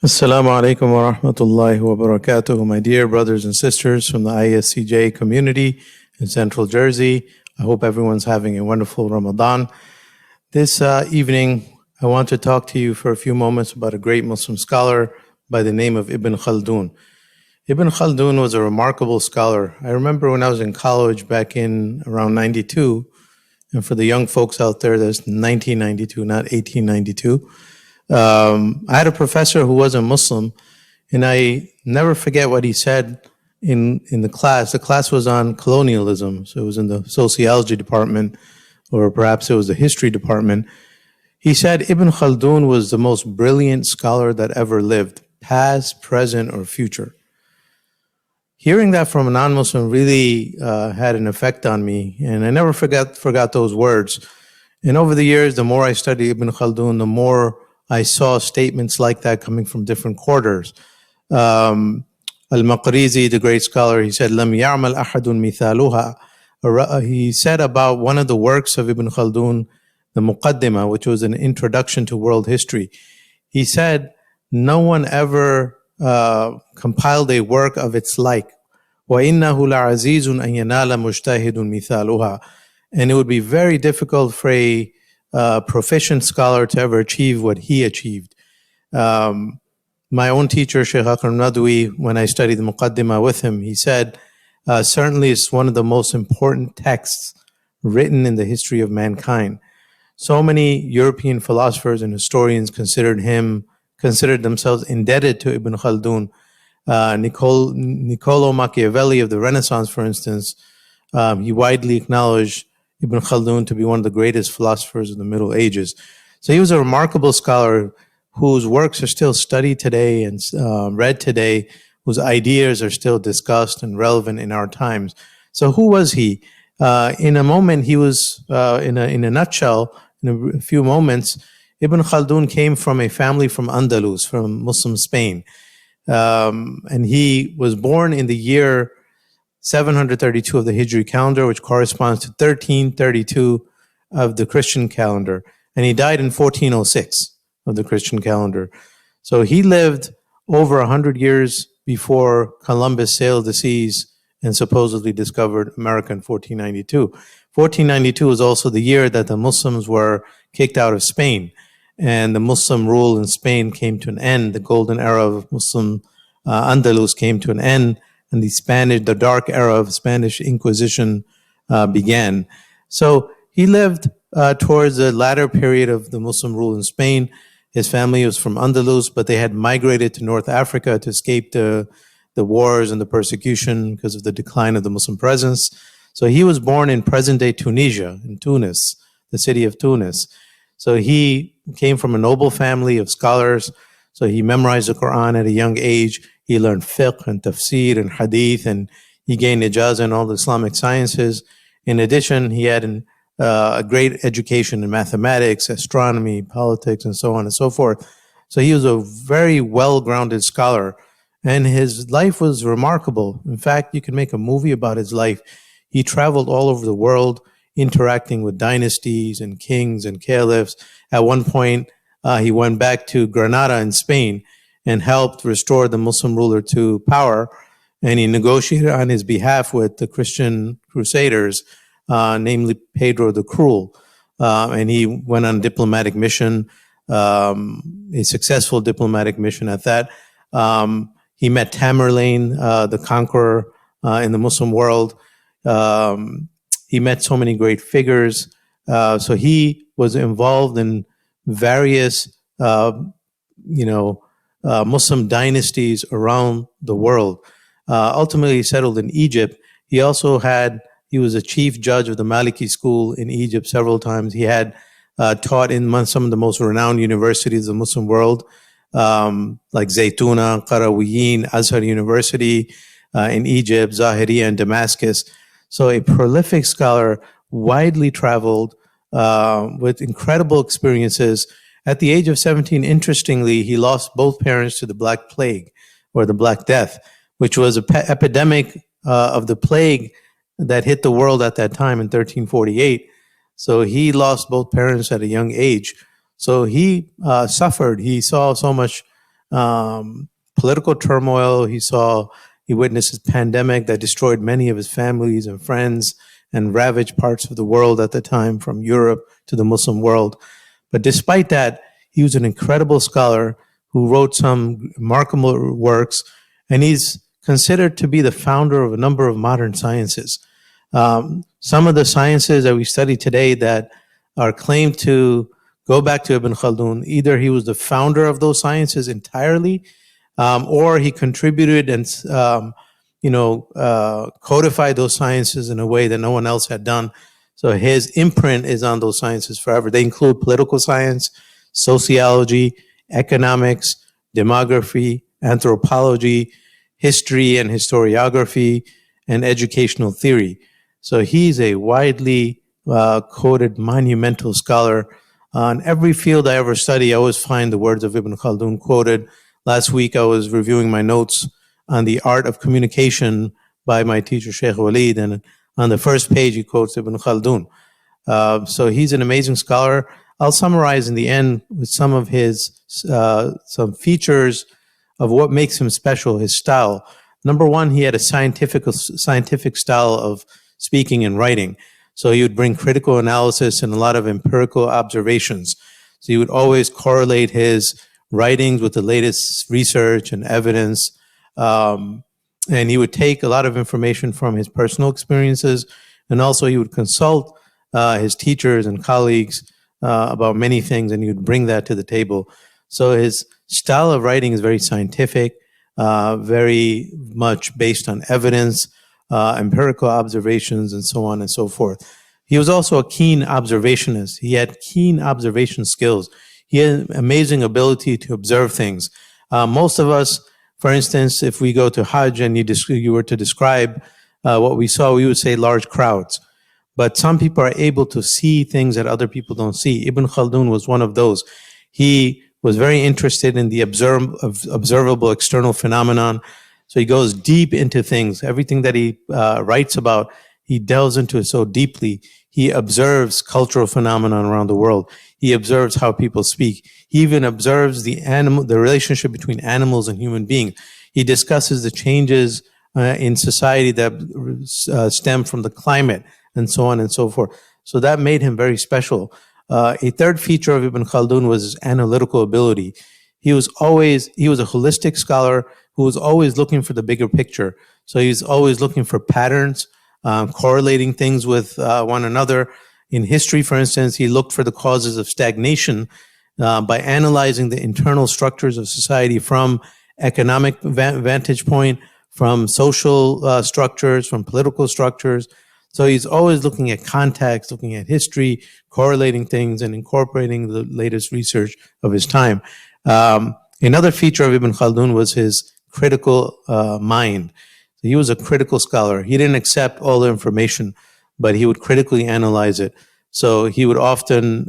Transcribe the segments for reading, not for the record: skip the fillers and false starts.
Assalamu alaikum wa rahmatullahi wa barakatuh. My dear brothers and sisters from the ISCJ community in Central Jersey, I hope everyone's having a wonderful Ramadan. This evening, I want to talk to you for a few moments about a great Muslim scholar by the name of Ibn Khaldun. Ibn Khaldun was a remarkable scholar. I remember when I was in college back in around 92, and for the young folks out there, that's 1992, not 1892. I had a professor who wasn't Muslim, and I never forget what he said in the class. The class was on colonialism, so it was in the sociology department, or perhaps it was the history department. He said Ibn Khaldun was the most brilliant scholar that ever lived, past, present, or future. Hearing that from a non-Muslim really had an effect on me, and I never forgot those words. And over the years, the more I studied Ibn Khaldun, the more I saw statements like that coming from different quarters. Al-Maqrizi, the great scholar, he said, "Lam ya'mal ahadun mithaluha." He said about one of the works of Ibn Khaldun, the Muqaddimah, which was an introduction to world history. He said, no one ever compiled a work of its like. وَإِنَّهُ لَعَزِيزٌ أَن يَنَالَ مُجْتَهِدٌ مِثَالُهَا. And it would be very difficult for a proficient scholar to ever achieve what he achieved. My own teacher, Sheikh Akram Nadwi, when I studied the Muqaddimah with him, he said, certainly it's one of the most important texts written in the history of mankind. So many European philosophers and historians considered themselves indebted to Ibn Khaldun. Niccolo Machiavelli of the Renaissance, for instance, he widely acknowledged Ibn Khaldun to be one of the greatest philosophers of the Middle Ages. So he was a remarkable scholar whose works are still studied today and read today, whose ideas are still discussed and relevant in our times. So who was he? In a moment, he was, in a nutshell, in a few moments, Ibn Khaldun came from a family from Andalus, from Muslim Spain. And he was born in the year 732 of the Hijri calendar, which corresponds to 1332 of the Christian calendar. And he died in 1406 of the Christian calendar. So he lived over 100 years before Columbus sailed the seas and supposedly discovered America in 1492. 1492 was also the year that the Muslims were kicked out of Spain, and the Muslim rule in Spain came to an end. The golden era of Muslim Andalus came to an end, and the dark era of Spanish Inquisition began. So he lived towards the latter period of the Muslim rule in Spain. His family was from Andalus, but they had migrated to North Africa to escape the wars and the persecution because of the decline of the Muslim presence. So he was born in present-day Tunisia, in Tunis, the city of Tunis. So he came from a noble family of scholars. So he memorized the Quran at a young age. He learned fiqh and tafsir and hadith, and he gained ijazah in all the Islamic sciences. In addition, he had a great education in mathematics, astronomy, politics, and so on and so forth. So he was a very well-grounded scholar, and his life was remarkable. In fact, you can make a movie about his life. He traveled all over the world, interacting with dynasties and kings and caliphs. At one point, he went back to Granada in Spain and helped restore the Muslim ruler to power. And he negotiated on his behalf with the Christian crusaders, namely Pedro the Cruel. And he went on a diplomatic mission, a successful diplomatic mission at that. He met Tamerlane, the conqueror in the Muslim world. He met so many great figures. So he was involved in various, Muslim dynasties around the world. Ultimately, he settled in Egypt. He was a chief judge of the Maliki school in Egypt several times. He had taught in some of the most renowned universities of the Muslim world, like Zaytuna, Qarawiyyin, Azhar University in Egypt, Zahiriya in Damascus. So a prolific scholar, widely traveled, with incredible experiences. At the age of 17, interestingly, he lost both parents to the Black Plague, or the Black Death, which was an epidemic of the plague that hit the world at that time in 1348. So he lost both parents at a young age. So he suffered. He saw so much political turmoil. He witnessed a pandemic that destroyed many of his families and friends and ravaged parts of the world at the time, from Europe to the Muslim world. But despite that, he was an incredible scholar who wrote some remarkable works, and he's considered to be the founder of a number of modern sciences. Some of the sciences that we study today that are claimed to go back to Ibn Khaldun, either he was the founder of those sciences entirely, or he contributed and codified those sciences in a way that no one else had done. So his imprint is on those sciences forever. They include political science, sociology, economics, demography, anthropology, history and historiography, and educational theory. So he's a widely quoted, monumental scholar. On every field I ever study, I always find the words of Ibn Khaldun quoted. Last week, I was reviewing my notes on the art of communication by my teacher, Sheikh Walid, and on the first page, he quotes Ibn Khaldun. So he's an amazing scholar. I'll summarize in the end with some of his some features of what makes him special, his style. Number one, he had a scientific style of speaking and writing. So he would bring critical analysis and a lot of empirical observations. So he would always correlate his writings with the latest research and evidence. And he would take a lot of information from his personal experiences. And also he would consult his teachers and colleagues about many things, and he would bring that to the table. So his style of writing is very scientific, very much based on evidence, empirical observations, and so on and so forth. He was also a keen observationist. He had keen observation skills. He had an amazing ability to observe things. Most of us, for instance, if we go to Hajj and you were to describe what we saw, we would say large crowds. But some people are able to see things that other people don't see. Ibn Khaldun was one of those. He was very interested in the observable external phenomenon. So he goes deep into things. Everything that he writes about, he delves into it so deeply. He observes cultural phenomenon around the world. He observes how people speak. He even observes the relationship between animals and human beings. He discusses the changes in society that stem from the climate, and so on and so forth. So that made him very special. A third feature of Ibn Khaldun was his analytical ability. He was a holistic scholar who was always looking for the bigger picture. So he's always looking for patterns, correlating things with one another. In history, for instance, he looked for the causes of stagnation by analyzing the internal structures of society from economic vantage point, from social structures, from political structures. So he's always looking at context, looking at history, correlating things, and incorporating the latest research of his time. Another feature of Ibn Khaldun was his critical mind. So he was a critical scholar. He didn't accept all the information, but he would critically analyze it. So he would often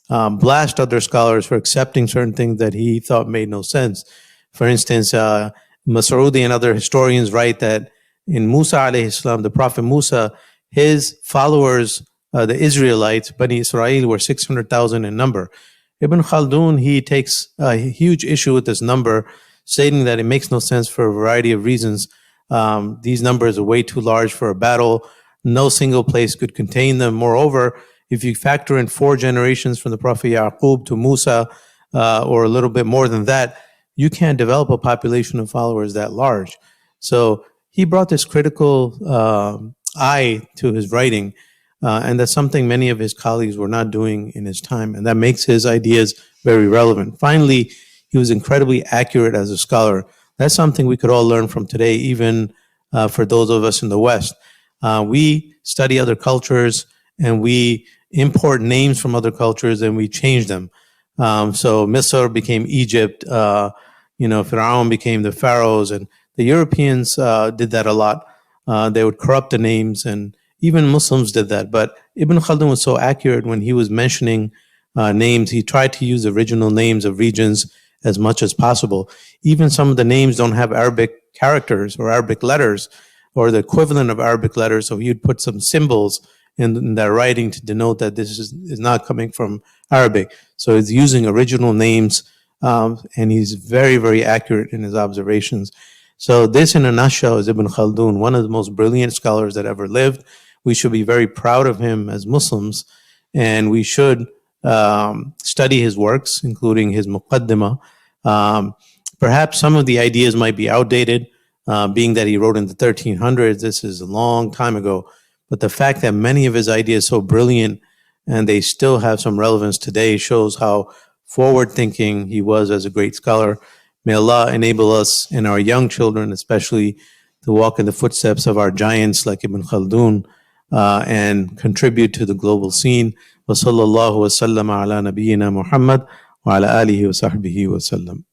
blast other scholars for accepting certain things that he thought made no sense. For instance, Mas'udi and other historians write that in Musa alayhi salam, the Prophet Musa, his followers, the Israelites, Bani Israel, were 600,000 in number. Ibn Khaldun, he takes a huge issue with this number, stating that it makes no sense for a variety of reasons. These numbers are way too large for a battle. No single place could contain them. Moreover, if you factor in 4 generations from the Prophet Yaqub to Musa, or a little bit more than that, you can't develop a population of followers that large. So he brought this critical eye to his writing, and that's something many of his colleagues were not doing in his time, and that makes his ideas very relevant. Finally, he was incredibly accurate as a scholar. That's something we could all learn from today, even for those of us in the West. We study other cultures, and we import names from other cultures, and we change them. So Misr became Egypt, Pharaoh became the pharaohs, and the Europeans did that a lot. They would corrupt the names, and even Muslims did that. But Ibn Khaldun was so accurate when he was mentioning names. He tried to use original names of regions as much as possible. Even some of the names don't have Arabic characters or Arabic letters or the equivalent of Arabic letters. So he would put some symbols in their writing to denote that this is not coming from Arabic. So he's using original names and he's very, very accurate in his observations. So this, in a nutshell, is Ibn Khaldun, one of the most brilliant scholars that ever lived. We should be very proud of him as Muslims, and we should study his works, including his Muqaddimah. Perhaps some of the ideas might be outdated, being that he wrote in the 1300s. This is a long time ago. But the fact that many of his ideas are so brilliant and they still have some relevance today shows how forward-thinking he was as a great scholar. May Allah enable us and our young children, especially, to walk in the footsteps of our giants like Ibn Khaldun and contribute to the global scene. Wa sallallahu wa sallam ala nabiyyina Muhammad wa ala alihi wa sahbihi wa sallam.